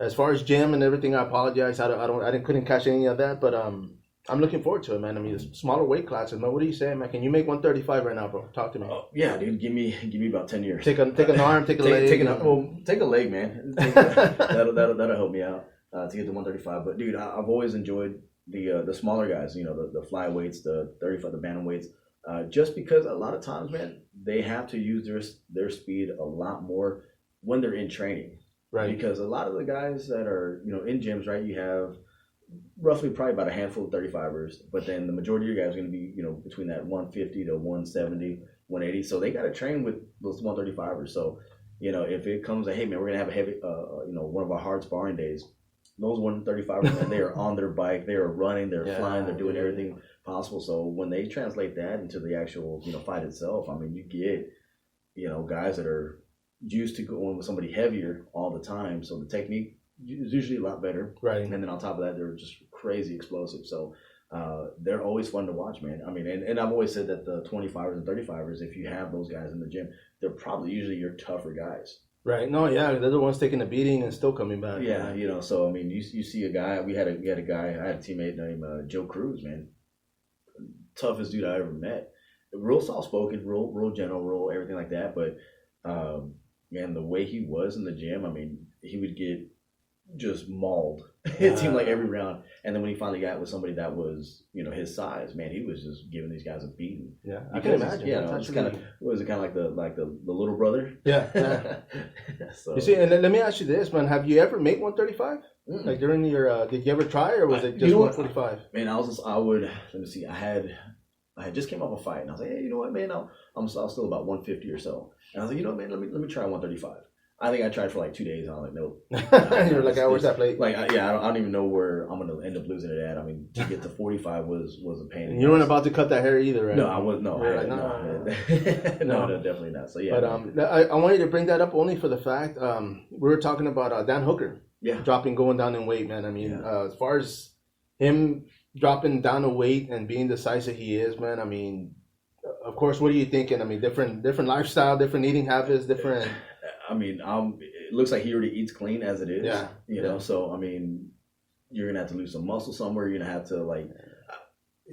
as far as gym and everything, I apologize. I couldn't catch any of that, but I'm looking forward to it, man. I mean, it's smaller weight classes, man. What are you saying, man? Can you make 135 right now, bro? Talk to me. Oh, yeah, dude. Give me about 10 years. Take an arm, take a leg. Take a leg, man. That'll help me out. To get to 135, but dude, I've always enjoyed the smaller guys. The flyweights, the 35, the bantamweights. just because a lot of times, man, they have to use their speed a lot more when they're in training. Right. Because a lot of the guys that are, in gyms, right, you have roughly probably about a handful of 35ers, but then the majority of your guys are going to be, between that 150 to 170, 180. So they got to train with those 135ers. So, if it comes to, hey, man, we're going to have a heavy, one of our hard sparring days, those 135ers, they are on their bike, they are running, they're flying, they're doing everything possible. So when they translate that into the actual, fight itself, I mean, you get, guys that are used to going with somebody heavier all the time. So the technique is usually a lot better. Right. And then on top of that, they're just crazy explosive. So they're always fun to watch, man. I mean, and I've always said that the 25ers and 35ers, if you have those guys in the gym, they're probably usually your tougher guys. Right. No, yeah, they're the ones taking a beating and still coming back. Yeah, so I mean, you see a guy. We had a guy. I had a teammate named Joe Cruz, man. Toughest dude I ever met. Real soft spoken, real gentle, real everything like that. But man, the way he was in the gym, I mean, he would get just mauled. It seemed like every round. And then when he finally got with somebody that was, his size, man, he was just giving these guys a beating. Yeah, I can imagine. Yeah, it's kind of like the little brother. Yeah. So, you see, and let me ask you this, man: have you ever made 135? Like during your, did you ever try, or was it just 145? Man, let me see, I had just came off a fight, and I was like, hey, you know what, man, I was still about 150 or so, and I was like, man, let me try 135. I think I tried for like 2 days, and I was like, nope. You're like, where's that plate? Like, I don't even know where I'm going to end up losing it at. I mean, to get to 45 was a pain. And you weren't about to cut that hair either, right? No, I wasn't. No, no, definitely not. So, yeah. But I wanted to bring that up only for the fact, we were talking about Dan Hooker. Yeah. Going down in weight, man. I mean, as far as him dropping down in weight and being the size that he is, man, I mean, of course, what are you thinking? I mean, different lifestyle, different eating habits, different... I mean, it looks like he already eats clean as it is. Yeah. So, I mean, you're going to have to lose some muscle somewhere. You're going to have to,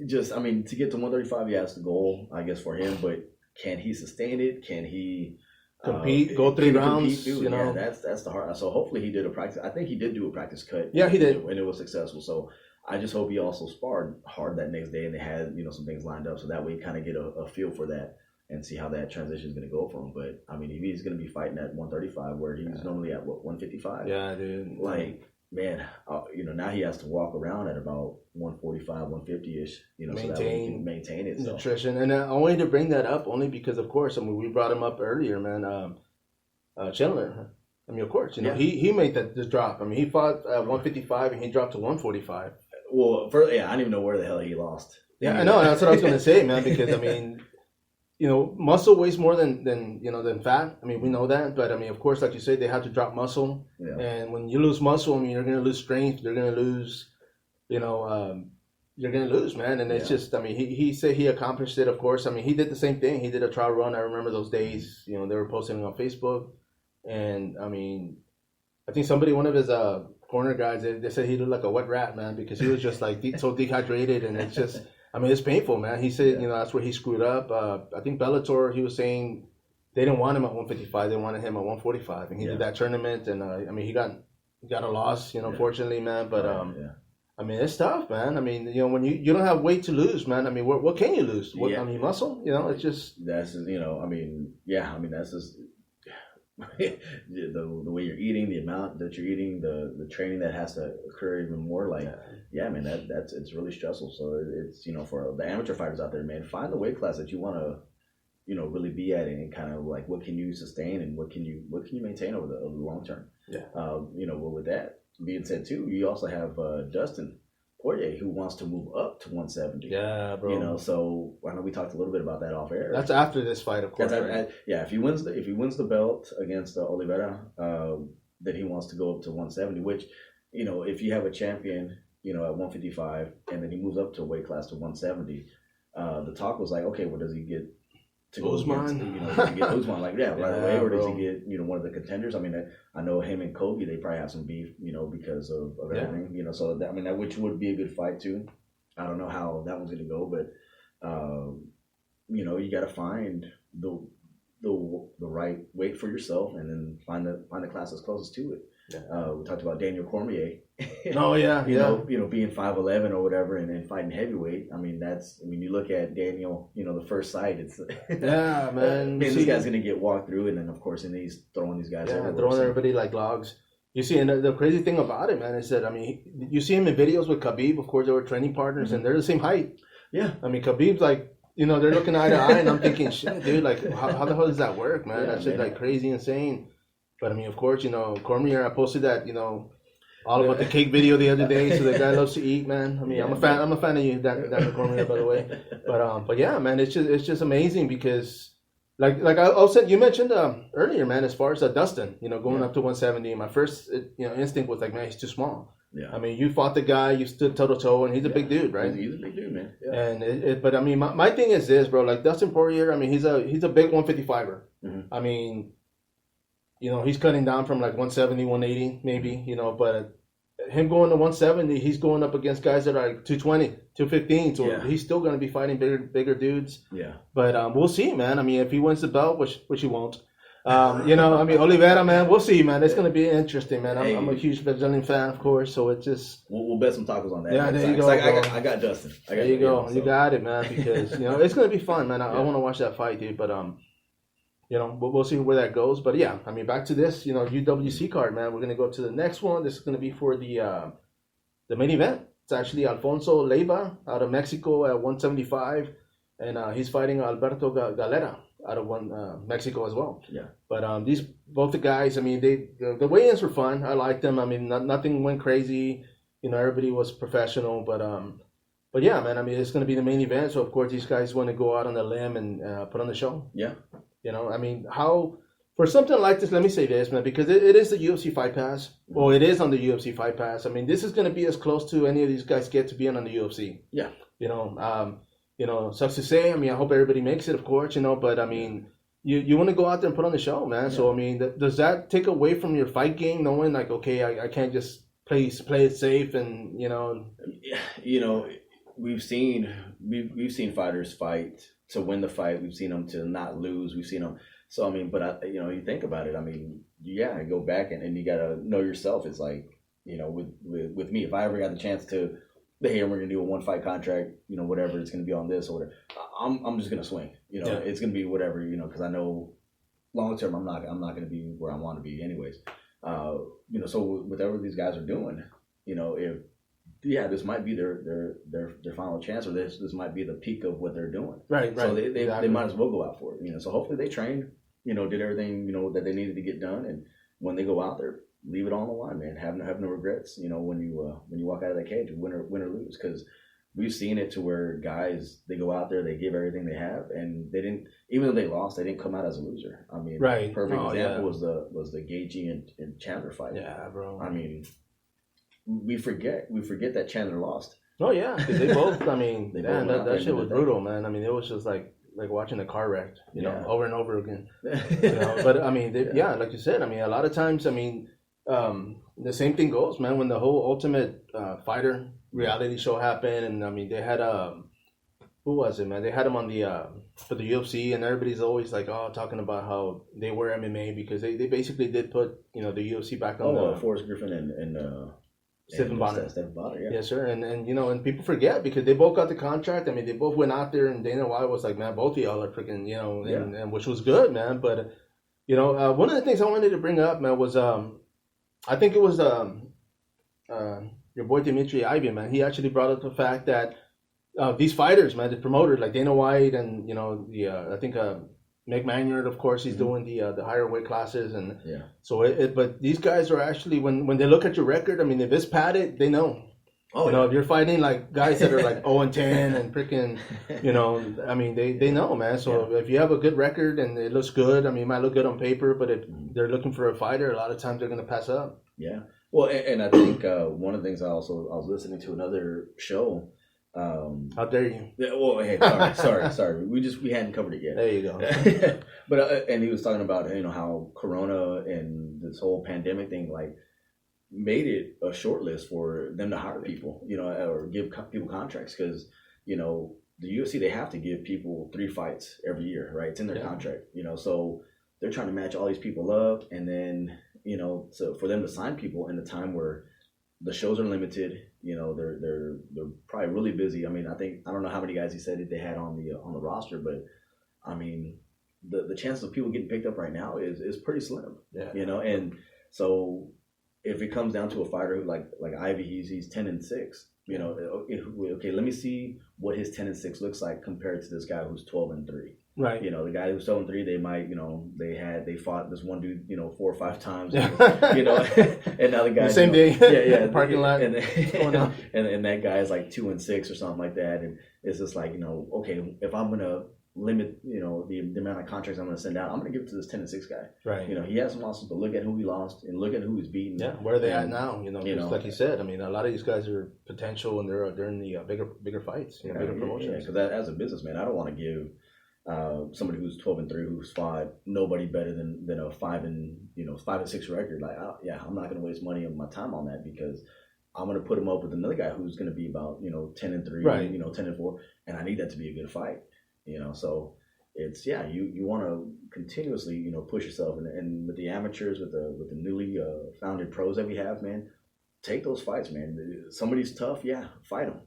to get to 135, yeah, that's the goal, I guess, for him. But can he sustain it? Can he compete, go 3 rounds? Yeah, that's the hard. So, hopefully, he did a practice. I think he did do a practice cut. Yeah, he did. And it was successful. So, I just hope he also sparred hard that next day and they had, some things lined up. So that way, you kind of get a feel for that and see how that transition is going to go for him. But, I mean, if he's going to be fighting at 135 where he was normally at, 155? Yeah, dude. Like, man, now he has to walk around at about 145, 150-ish, so that way he can maintain it. Nutrition. And I wanted to bring that up only because, of course, I mean, we brought him up earlier, man. Chandler. I mean, of course, he made this drop. I mean, he fought at 155 and he dropped to 145. Well, I didn't even know where the hell he lost. Yeah, I know. That's what I was going to say, man, because, I mean... muscle weighs more than fat. I mean, we know that. But, I mean, of course, like you say, they have to drop muscle. Yeah. And when you lose muscle, I mean, you're going to lose strength. You're going to lose, you're going to lose, man. And it's just, I mean, he said he accomplished it, of course. I mean, he did the same thing. He did a trial run. I remember those days. They were posting on Facebook. And, I mean, I think one of his corner guys, they said he looked like a wet rat, man, because he was just, like, so dehydrated. And it's just... I mean, it's painful, man. He said, that's where he screwed up. I think Bellator, he was saying they didn't want him at 155. They wanted him at 145. And he did that tournament. And, I mean, he got a loss, fortunately, man. But, I mean, it's tough, man. I mean, when you don't have weight to lose, man. I mean, what can you lose? I mean, muscle? It's just... That's, that's just... the way you're eating, the amount that you're eating, the training that has to occur even more, man, it's really stressful. So it's for the amateur fighters out there, man, find the weight class that you want to really be at, and kind of like what can you sustain and what can you maintain over the long term. With that being said too, you also have Dustin Poirier, who wants to move up to 170. Yeah, bro. So I know we talked a little bit about that off air. That's after this fight, of course. If he wins the belt against Oliveira, then he wants to go up to 170. Which, if you have a champion, at 155, and then he moves up to a weight class to 170, the talk was like, okay, well, does he get to go Usman? Does he get Usman right away, or does he get one of the contenders? I mean, I know him and Kobe, they probably have some beef, because of everything, so that, which would be a good fight too. I don't know how that one's gonna go, but you got to find the right weight for yourself, and then find the class that's closest to it. We talked about Daniel Cormier. Oh yeah, you know, being 5'11" or whatever, and then fighting heavyweight. I mean, you look at Daniel. You know, the first sight, it's yeah, man. This guy's gonna get walked through, and then of course, and he's throwing these guys everywhere. Throwing everybody like logs. You see, and the crazy thing about it, man, is that, I mean, you see him in videos with Khabib. Of course, they were training partners, and they're the same height. Yeah. I mean, Khabib's like, you know, they're looking eye to eye, and I'm thinking, shit, dude, like, how the hell does that work, man? That's just like crazy insane. But I mean, of course, you know, Cormier, I posted that, you know, all about the cake video the other day. So the guy loves to eat, man. I mean, I'm a fan of you, Daniel Cormier, by the way. But yeah, man, it's just amazing because. Like I said, you mentioned earlier, man, as far as Dustin, you know, going up to 170, my first instinct was like, man, he's too small. Yeah. I mean, you fought the guy, you stood toe to toe, and he's a big dude, right? He's a big dude, man. Yeah. And but I mean, my thing is this, bro. Like Dustin Poirier, I mean, he's a big 155er. Mm-hmm. I mean, you know, he's cutting down from like 170, 180, maybe, you know, but him going to 170, he's going up against guys that are like 220, 215. So he's still going to be fighting bigger dudes. Yeah. But we'll see, man. I mean, if he wins the belt, which he won't. You know, I mean, Oliveira, man, we'll see, man. It's going to be interesting, man. I'm a huge Brazilian fan, of course. So it's just. We'll bet some tacos on that. Yeah, there you go. I got Dustin. There you go. You got it, man. Because, you know, it's going to be fun, man. I want to watch that fight, dude. But, you know, we'll see where that goes. But yeah, I mean, back to this, you know, UWC card, man. We're going to go to the next one. This is going to be for the main event. It's actually Alfonso Leyba out of Mexico at 175. And he's fighting Alberto Galera out of Mexico as well. Yeah. But both the guys, I mean, the weigh-ins were fun. I liked them. I mean, nothing went crazy. You know, everybody was professional. But yeah, man, I mean, it's going to be the main event. So, of course, these guys want to go out on a limb and put on the show. Yeah. You know, I mean, for something like this, let me say this, man, because it is the UFC Fight Pass. Well, it is on the UFC Fight Pass. I mean, this is going to be as close to any of these guys get to being on the UFC. Yeah. You know, sucks to say. I mean, I hope everybody makes it, of course, you know, but I mean, you want to go out there and put on the show, man. Yeah. So, I mean, does that take away from your fight game, knowing like, okay, I can't just play it safe and, you know. You know, we've seen fighters fight to win the fight. We've seen them to not lose. We've seen them. So, I mean, but, you know, you think about it. I mean, yeah, go back and you got to know yourself. It's like, you know, with me, if I ever got the chance to, hey, we're going to do a one-fight contract, you know, whatever, it's going to be on this or whatever, I'm just going to swing. You know, it's going to be whatever, you know, because I know long-term I'm not going to be where I want to be anyways. You know, so whatever these guys are doing, you know, this might be their final chance, or this might be the peak of what they're doing. Right. So they might as well go out for it. You know, so hopefully they trained, you know, did everything, you know, that they needed to get done, and when they go out there, leave it all on the line, man. Have no regrets. You know, when you walk out of that cage, win or lose, because we've seen it to where guys, they go out there, they give everything they have, and they didn't, even though they lost, they didn't come out as a loser. I mean, perfect example was the Gaethje and Chandler fight. Yeah, bro. I mean, we forget that Chandler lost. Oh yeah, because they both. I mean, that shit was brutal, man. I mean, it was just like watching a car wreck, you know, over and over again. You know, but I mean, like you said, I mean, a lot of times, I mean, the same thing goes, man. When the whole Ultimate Fighter reality show happened, and I mean, they had who was it, man? They had him on the for the UFC, and everybody's always like, talking about how they were MMA because they basically did put, you know, the UFC back on. Forrest Griffin and Stephen Bonner. Yeah. Yes, sir. And you know, and people forget because they both got the contract. I mean, they both went out there, and Dana White was like, man, both of y'all are freaking, you know, and which was good, man. But you know, one of the things I wanted to bring up, man, was I think it was your boy Dimitri Ivan, man. He actually brought up the fact that these fighters, man, the promoter like Dana White, and you know, I think Mick Maynard, of course, he's doing the higher weight classes, and so but these guys are actually, when they look at your record, I mean, if it's padded, they know. Oh, you know, if you're fighting like guys that are like 0-10 and freaking, you know, I mean, they know, man. So if you have a good record and it looks good, I mean, it might look good on paper, but if they're looking for a fighter, a lot of times they're going to pass up. Yeah. Well, and I think one of the things I was listening to another show. How dare you? Well, hey, sorry. We hadn't covered it yet. There you go. But and he was talking about, you know, how Corona and this whole pandemic thing like made it a short list for them to hire people, you know, or give people contracts, because you know the UFC, they have to give people 3 fights every year, right? It's in their contract, you know, so they're trying to match all these people up, and then you know, so for them to sign people in a time where the shows are limited, you know, they're probably really busy. I mean, I don't know how many guys he said that they had on the roster, but I mean, the chances of people getting picked up right now is pretty slim. Yeah. You know, and so if it comes down to a fighter like Ivy, he's 10-6. You know, okay, let me see what his 10-6 looks like compared to this guy who's 12-3. Right. You know, the guy who's 12-3, they might, you know, they fought this one dude, you know, 4 or 5 times. You know, and now the guy same day, yeah, parking lot, and that guy is like 2-6 or something like that, and it's just like, you know, okay, if I'm gonna limit, you know, the amount of contracts I'm going to send out, I'm going to give it to this 10-6 guy. Right. You know, he has some losses, but look at who he lost and look at who he's beaten. Yeah, where are they at now? You know, like you said, I mean, a lot of these guys are potential and they're in the bigger fights, you know, bigger promotions. Because as a businessman, I don't want to give somebody who's 12-3 who's fought nobody better than a 5-6 record. Like, I'm not going to waste money and my time on that, because I'm going to put him up with another guy who's going to be about, you know, 10-3, right. You know, 10-4, and I need that to be a good fight. You know, so it's you want to continuously, you know, push yourself, and with the amateurs, with the newly founded pros that we have, man, take those fights, man. Somebody's tough, fight them.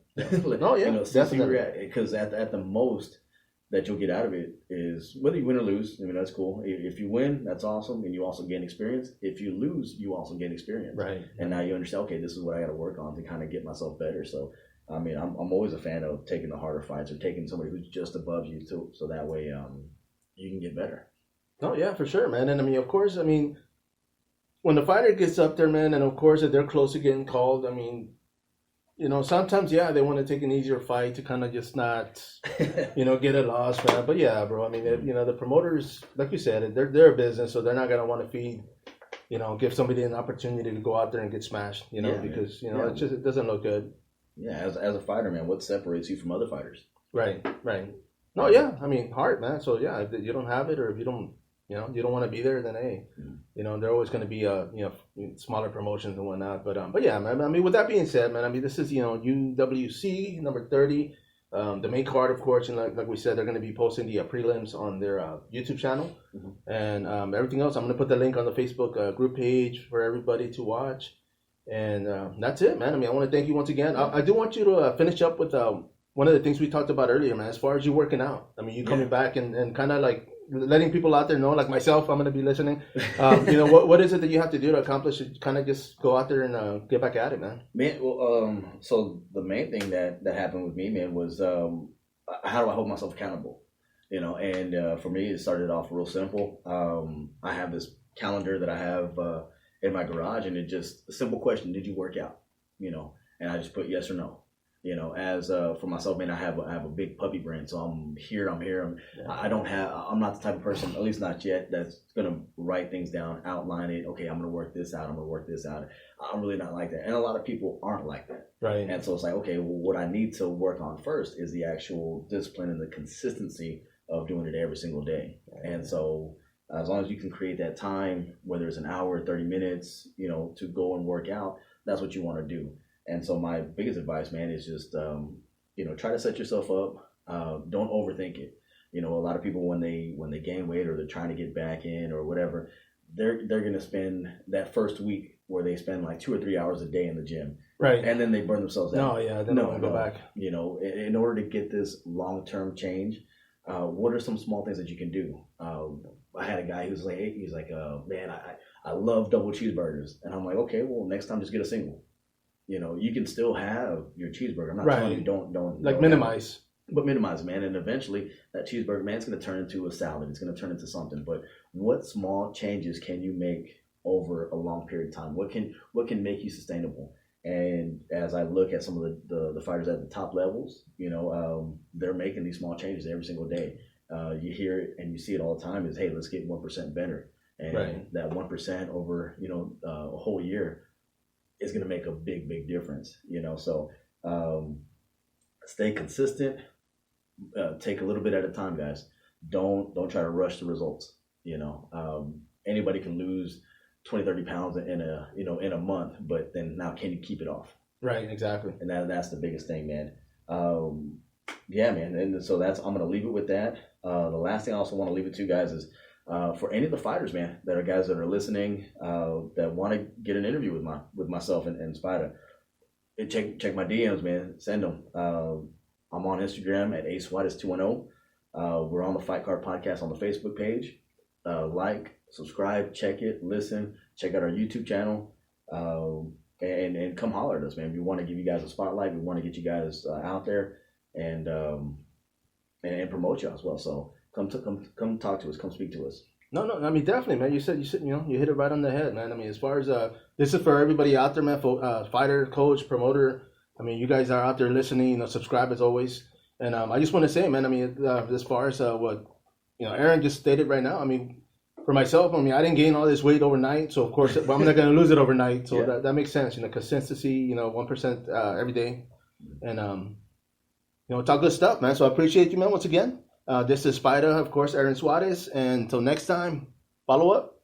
Oh yeah, you know, definitely. Because at the most that you'll get out of it is whether you win or lose. I mean, that's cool. If you win, that's awesome, and you also gain experience. If you lose, you also gain experience. Right. And now you understand, okay, this is what I got to work on to kind of get myself better. So. I mean, I'm always a fan of taking the harder fights or taking somebody who's just above you too, so that way you can get better. Oh yeah, for sure, man. And I mean, of course, when the fighter gets up there, man, and of course if they're close to getting called, I mean, you know, sometimes they want to take an easier fight to kind of just not, you know, get a loss for that. But yeah, bro, I mean, you know, the promoters, like you said, they're a business, so they're not gonna want to feed. You know, give somebody an opportunity to go out there and get smashed. You know, because you know it doesn't look good. Yeah, as a fighter, man, what separates you from other fighters? Right. No, yeah, I mean, heart, man. So yeah, if you don't have it, or if you don't, you know, you don't want to be there, then hey, you know, they're always going to be you know, smaller promotions and whatnot. But yeah, man. I mean, with that being said, man, I mean, this is, you know, UWC number 30, the main card, of course, and like we said, they're going to be posting the prelims on their YouTube channel, and everything else. I'm going to put the link on the Facebook group page for everybody to watch. And that's it, man. I mean, I want to thank you once again. I do want you to finish up with one of the things we talked about earlier, man, as far as you working out. I mean, you coming back and kind of like letting people out there know, like myself, I'm going to be listening. You know, what is it that you have to do to accomplish it? Kind of just go out there and get back at it, man. Man, well, so the main thing that happened with me, man, was how do I hold myself accountable? You know, and for me, it started off real simple. I have this calendar that I have in my garage, and it just a simple question: did you work out? You know, and I just put yes or no. You know, as for myself, man, I have a big puppy brain, so I'm here. I'm not the type of person, at least not yet, that's gonna write things down, outline it. Okay, I'm gonna work this out. I'm gonna work this out. I'm really not like that, and a lot of people aren't like that. Right. And so it's like, okay, well, what I need to work on first is the actual discipline and the consistency of doing it every single day. And so, as long as you can create that time, whether it's an hour, 30 minutes, you know, to go and work out, that's what you want to do. And so my biggest advice, man, is just, you know, try to set yourself up. Don't overthink it. You know, a lot of people, when they gain weight or they're trying to get back in or whatever, they're going to spend that first week where they spend like 2 or 3 hours a day in the gym. Right. And then they burn themselves out. No, yeah, they don't want to go back. You know, in order to get this long-term change, what are some small things that you can do? I had a guy who's like, man, I love double cheeseburgers. And I'm like, okay, well, next time just get a single. You know, you can still have your cheeseburger. I'm not telling you don't like minimize. But minimize, man. And eventually that cheeseburger, man, it's going to turn into a salad. It's going to turn into something. But what small changes can you make over a long period of time? What can make you sustainable? And as I look at some of the fighters at the top levels, you know, they're making these small changes every single day. You hear it and you see it all the time is, hey, let's get 1% better. And that 1% over, you know, a whole year is going to make a big, big difference, you know. So stay consistent, take a little bit at a time, guys. Don't try to rush the results, you know. Anybody can lose 20, 30 pounds in a month, but then now can you keep it off? Right, exactly. And that's the biggest thing, man. Yeah, man. And so I'm going to leave it with that. The last thing I also want to leave it to, guys, is for any of the fighters, man, that are guys that are listening, that want to get an interview with myself and Spider, check my DMs, man. Send them. I'm on Instagram at AceWhiteis210. We're on the Fight Card Podcast on the Facebook page. Like, subscribe, check it, listen, check out our YouTube channel, and come holler at us, man. We want to give you guys a spotlight. We want to get you guys out there and promote you as well. So come talk to us. Come speak to us. No, I mean, definitely, man. You said, you hit it right on the head, man. I mean, as far as this is for everybody out there, man. Fighter, coach, promoter. I mean, you guys are out there listening. Subscribe as always. And I just want to say, man. I mean, as far as what Aaron just stated right now. I mean, for myself, I mean, I didn't gain all this weight overnight, so of course I'm not going to lose it overnight. So that makes sense. Consistency. 1% every day, and it's all good stuff, man. So I appreciate you, man. Once again, this is Spider, of course, Aaron Suarez, and until next time, follow up.